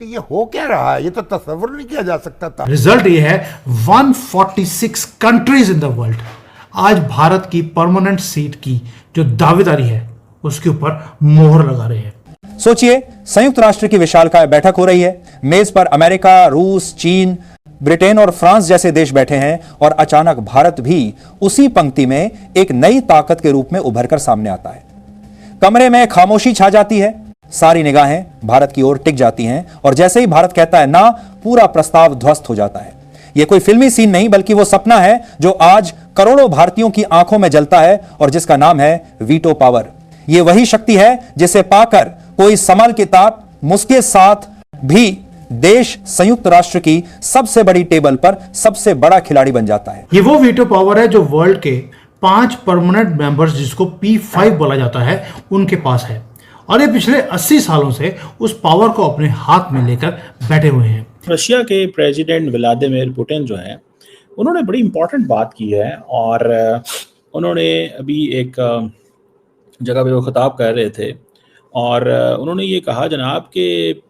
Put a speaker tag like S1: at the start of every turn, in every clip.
S1: ये हो क्या रहा है, ये तो तस्वुर नहीं किया जा सकता था।
S2: रिजल्ट ये है 146 कंट्रीज इन द वर्ल्ड आज भारत की परमानेंट सीट की जो दावेदारी है उसके ऊपर मोहर लगा रहे हैं।
S3: सोचिए, संयुक्त राष्ट्र की विशालकाय बैठक हो रही है, मेज पर अमेरिका, रूस, चीन, ब्रिटेन और फ्रांस जैसे देश बैठे हैं और अचानक भारत भी उसी पंक्ति में एक नई ताकत के रूप में उभर कर सामने आता है। कमरे में खामोशी छा जाती है, सारी निगाहें भारत की ओर टिक जाती हैं और जैसे ही भारत कहता है ना, पूरा प्रस्ताव ध्वस्त हो जाता है। यह कोई फिल्मी सीन नहीं बल्कि वो सपना है जो आज करोड़ों भारतीयों की आंखों में जलता है और जिसका नाम है वीटो पावर। यह वही शक्ति है जिसे पाकर कोई समल किताब मुस्के साथ भी देश संयुक्त राष्ट्र की सबसे बड़ी टेबल पर सबसे बड़ा खिलाड़ी बन जाता है।
S2: ये वो वीटो पावर है जो वर्ल्ड के 5 परमानेंट मेंबर्स जिसको P5 बोला जाता है उनके पास है और ये पिछले 80 सालों से उस पावर को अपने हाथ में लेकर बैठे हुए हैं।
S4: रशिया के प्रेसिडेंट व्लादिमीर पुतिन जो हैं उन्होंने बड़ी इंपॉर्टेंट बात की है और उन्होंने अभी एक जगह पे वो खिताब कर रहे थे और उन्होंने ये कहा जनाब कि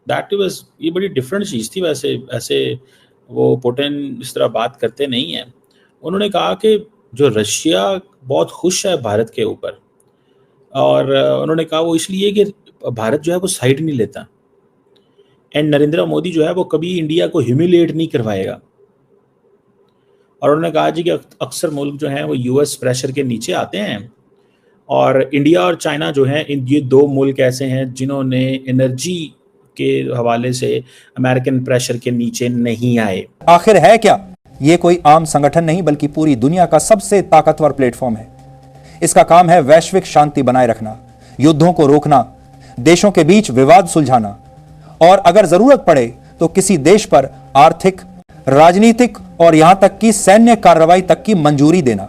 S4: दैट वाज, ये बड़ी डिफरेंट चीज़ थी। वैसे ऐसे वो पुतिन इस तरह बात करते नहीं हैं। उन्होंने कहा कि जो रशिया बहुत खुश है भारत के ऊपर और उन्होंने कहा वो इसलिए कि भारत जो है वो साइड नहीं लेता एंड नरेंद्र मोदी जो है वो कभी इंडिया को ह्यूमिलिएट नहीं करवाएगा। और उन्होंने कहा जी कि अक्सर मुल्क जो हैं वो यूएस प्रेशर के नीचे आते हैं और इंडिया और चाइना जो हैं ये 2 मुल्क ऐसे हैं जिन्होंने एनर्जी के हवाले से अमेरिकन प्रेशर के नीचे नहीं आए।
S3: आखिर है क्या? ये कोई आम संगठन नहीं बल्कि पूरी दुनिया का सबसे ताकतवर प्लेटफॉर्म है। इसका काम है वैश्विक शांति बनाए रखना, युद्धों को रोकना, देशों के बीच विवाद सुलझाना और अगर जरूरत पड़े तो किसी देश पर आर्थिक, राजनीतिक और यहां तक कि सैन्य कार्रवाई तक की मंजूरी देना।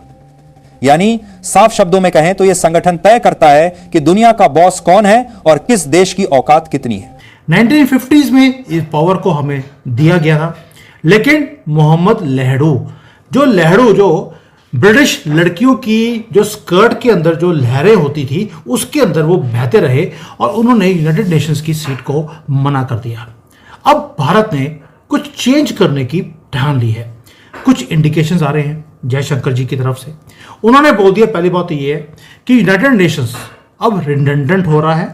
S3: यानी साफ शब्दों में कहें तो यह संगठन तय करता है कि दुनिया का बॉस कौन है और किस देश की औकात कितनी है।
S2: 1950s में इस पावर को हमें दिया गया था, लेकिन मोहम्मद लहड़ू जो ब्रिटिश लड़कियों की जो स्कर्ट के अंदर जो लहरें होती थी उसके अंदर वो बहते रहे और उन्होंने यूनाइटेड नेशंस की सीट को मना कर दिया। अब भारत ने कुछ चेंज करने की ठान ली है। कुछ इंडिकेशंस आ रहे हैं जयशंकर जी की तरफ से। उन्होंने बोल दिया, पहली बात तो ये है कि यूनाइटेड नेशंस अब रिडंडेंट हो रहा है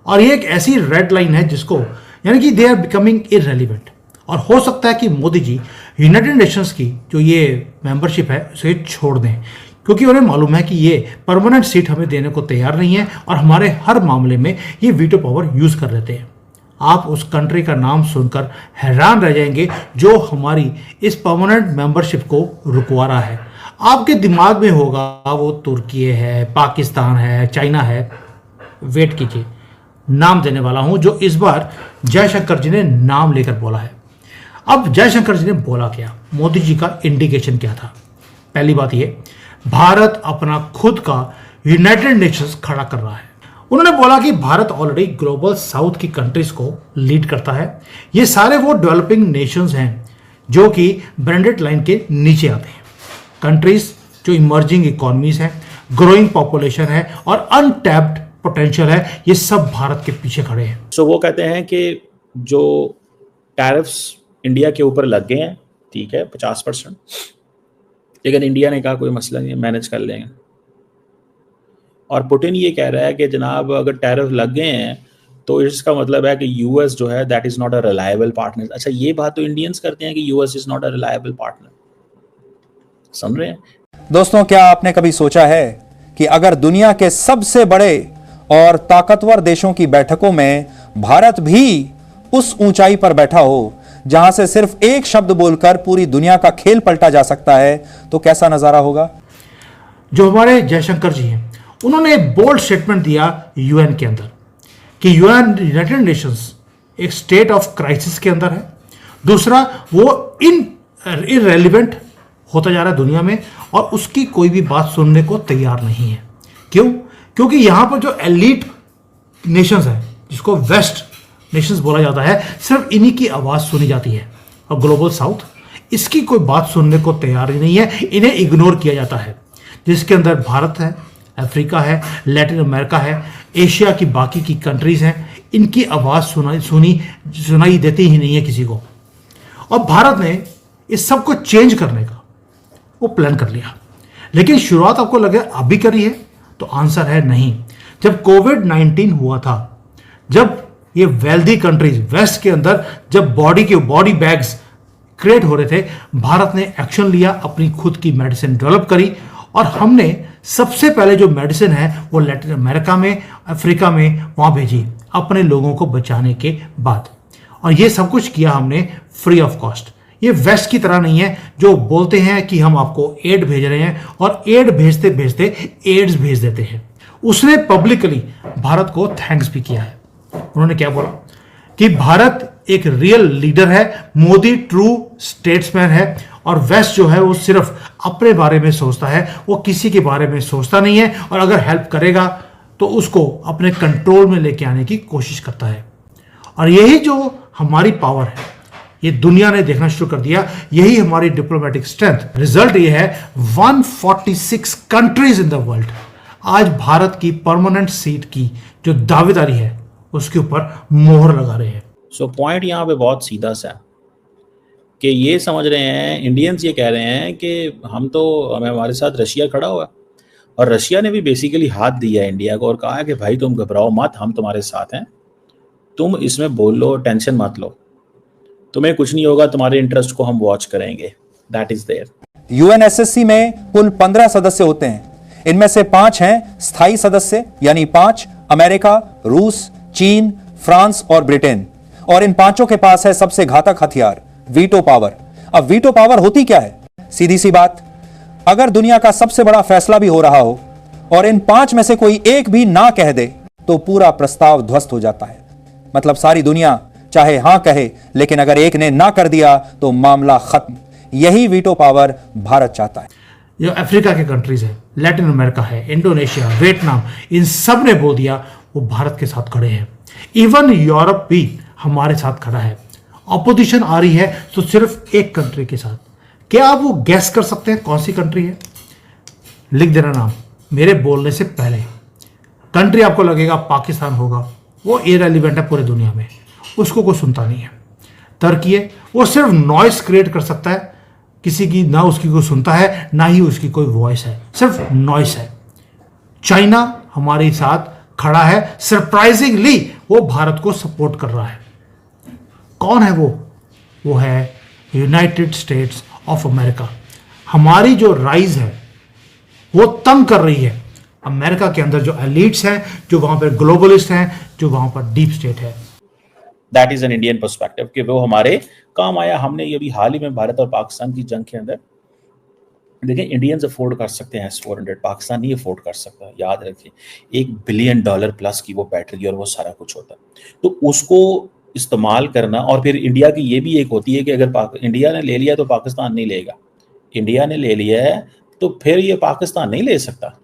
S2: और ये एक ऐसी रेड लाइन है जिसको, यानी कि दे आर बिकमिंग इररेलेवेंट और हो सकता है कि मोदी जी यूनाइटेड नेशंस की जो ये मेंबरशिप है उसे छोड़ दें क्योंकि उन्हें मालूम है कि ये परमानेंट सीट हमें देने को तैयार नहीं है और हमारे हर मामले में ये वीटो पावर यूज कर लेते हैं। आप उस कंट्री का नाम सुनकर हैरान रह जाएंगे जो हमारी इस परमानेंट मेंबरशिप को रुकवा रहा है। आपके दिमाग में होगा वो तुर्की है, पाकिस्तान है, चाइना है। वेट कीजिए, नाम देने वाला हूं जो इस बार जयशंकर जी ने नाम लेकर बोला है। अब जयशंकर जी ने बोला क्या, मोदी जी का इंडिकेशन क्या था? पहली बात ये, भारत अपना खुद का यूनाइटेड नेशंस खड़ा कर रहा है। उन्होंने बोला कि भारत ऑलरेडी ग्लोबल साउथ की कंट्रीज को लीड करता है। ये सारे वो डेवलपिंग नेशंस हैं जो कि ब्रांडेड लाइन के नीचे आते हैं। कंट्रीज जो इमर्जिंग इकोनॉमीज हैं, ग्रोइंग पॉपुलेशन है और अनटैप्ड पोटेंशियल है, ये सब भारत के पीछे खड़े हैं।
S4: सो वो कहते हैं कि जो टैरिफ्स इंडिया के ऊपर लग गए हैं, ठीक है 50%, लेकिन इंडिया ने कहा कोई मसला नहीं, मैनेज कर लेंगे। और पुतिन ये कह रहा है कि जनाब अगर टैरिफ लग गए हैं तो इसका मतलब है कि यूएस जो है that is not a reliable partner. अच्छा, ये बात तो इंडियंस करते हैं कि US is not a reliable partner. समझ रहे हैं
S3: दोस्तों, क्या आपने कभी सोचा है कि अगर दुनिया के सबसे बड़े और ताकतवर देशों की बैठकों में भारत भी उस ऊंचाई पर बैठा हो जहां से सिर्फ एक शब्द बोलकर पूरी दुनिया का खेल पलटा जा सकता है, तो कैसा नजारा होगा?
S2: जो हमारे जयशंकर जी हैं उन्होंने एक बोल्ड स्टेटमेंट दिया यूएन के अंदर कि यूनाइटेड नेशंस एक स्टेट ऑफ क्राइसिस के अंदर है। दूसरा, वो इररेलेवेंट होता जा रहा है दुनिया में और उसकी कोई भी बात सुनने को तैयार नहीं है। क्यों? क्योंकि यहां पर जो एलीट नेशंस है जिसको वेस्ट नेशंस बोला जाता है, सिर्फ इन्हीं की आवाज सुनी जाती है और ग्लोबल साउथ इसकी कोई बात सुनने को तैयार ही नहीं है। इन्हें इग्नोर किया जाता है, जिसके अंदर भारत है, अफ्रीका है, लैटिन अमेरिका है, एशिया की बाकी की कंट्रीज हैं। इनकी आवाज़ सुनाई देती ही नहीं है किसी को। और भारत ने इस सब को चेंज करने का वो प्लान कर लिया, लेकिन शुरुआत आपको लगे अभी करी है, तो आंसर है नहीं। जब कोविड-19 हुआ था, जब ये वेल्दी कंट्रीज वेस्ट के अंदर जब बॉडी बैग्स क्रिएट हो रहे थे, भारत ने एक्शन लिया, अपनी खुद की मेडिसिन डेवलप करी, और हमने सबसे पहले जो मेडिसिन है वो लैटिन अमेरिका में, अफ्रीका में वहां भेजी अपने लोगों को बचाने के बाद। और ये सब कुछ किया हमने फ्री ऑफ कॉस्ट। ये वेस्ट की तरह नहीं है जो बोलते हैं कि हम आपको एड भेज रहे हैं और एड भेजते भेजते एड्स भेज देते हैं। उसने पब्लिकली भारत को थैंक्स भी किया है। उन्होंने क्या बोला कि भारत एक रियल लीडर है, मोदी ट्रू स्टेट्समैन है, और वेस्ट जो है वो सिर्फ अपने बारे में सोचता है, वो किसी के बारे में सोचता नहीं है, और अगर हेल्प करेगा तो उसको अपने कंट्रोल में लेके आने की कोशिश करता है। और यही जो हमारी पावर है, ये दुनिया ने देखना शुरू कर दिया, यही हमारी डिप्लोमेटिक स्ट्रेंथ। रिजल्ट ये है 146 कंट्रीज इन द वर्ल्ड आज भारत की परमानेंट सीट की जो दावेदारी है उसके ऊपर मोहर लगा रहे हैं।
S4: सो पॉइंट यहाँ पे बहुत सीधा सा कि ये समझ रहे हैं, इंडियंस ये कह रहे हैं कि हमारे साथ रशिया खड़ा हुआ है, और रशिया ने भी बेसिकली हाथ दिया है इंडिया को और कहा है कि भाई तुम घबराओ मत, हम तुम्हारे साथ हैं, तुम इसमें बोल लो, टेंशन मत लो, तुम्हें कुछ नहीं होगा, तुम्हारे इंटरेस्ट को हम वॉच करेंगे। That is there.
S3: यूएनएसएससी में कुल 15 सदस्य होते हैं। इनमें से 5 हैं स्थायी सदस्य, यानी 5 अमेरिका, रूस, चीन, फ्रांस और ब्रिटेन। और इन 5 के पास है सबसे घातक हथियार, वीटो पावर। अब वीटो पावर होती क्या है? सीधी सी बात, अगर दुनिया का सबसे बड़ा फैसला भी हो रहा हो और इन 5 में से कोई एक भी ना कह दे तो पूरा प्रस्ताव ध्वस्त हो जाता है। मतलब सारी दुनिया चाहे हां कहे, लेकिन अगर एक ने ना कर दिया तो मामला खत्म। यही वीटो पावर भारत चाहता है।
S2: जो अफ्रीका के कंट्रीज है, लैटिन अमेरिका है, इंडोनेशिया, वियतनाम, इन सब ने बोल दिया वो भारत के साथ खड़े हैं। इवन यूरोप भी हमारे साथ खड़ा है। ऑपोजिशन आ रही है तो सिर्फ एक कंट्री के साथ। क्या आप वो गैस कर सकते हैं कौन सी कंट्री है? लिख देना नाम मेरे बोलने से पहले। कंट्री आपको लगेगा पाकिस्तान होगा, वो इररिलेवेंट है पूरी दुनिया में, उसको कोई सुनता नहीं है। तुर्की है, वो सिर्फ नॉइस क्रिएट कर सकता है, किसी की ना उसकी कोई सुनता है ना ही उसकी कोई वॉइस है, सिर्फ नॉइस है। चाइना हमारे साथ खड़ा है, सरप्राइजिंगली वो भारत को सपोर्ट कर रहा है। कौन है वो? वो है यूनाइटेड स्टेट्स ऑफ अमेरिका। हमारी जो राइज है वो तंग कर रही है अमेरिका के अंदर जो एलिट्स हैं, जो वहां पर ग्लोबलिस्ट हैं, जो वहां पर डीप स्टेट है।
S4: That is an Indian perspective कि वो हमारे काम आया। हमने ये भी हाल ही में भारत और पाकिस्तान की जंग के अंदर देखिए, इंडियंस अफोर्ड कर सकते हैं S-400, पाकिस्तान नहीं अफोर्ड कर सकता। याद रखिए, $1 बिलियन प्लस की वो बैटरी और वो सारा कुछ होता है, तो उसको इस्तेमाल करना। और फिर इंडिया की ये भी एक होती है कि अगर इंडिया ने ले लिया तो पाकिस्तान नहीं लेगा, इंडिया ने ले लिया है तो फिर ये पाकिस्तान नहीं ले सकता।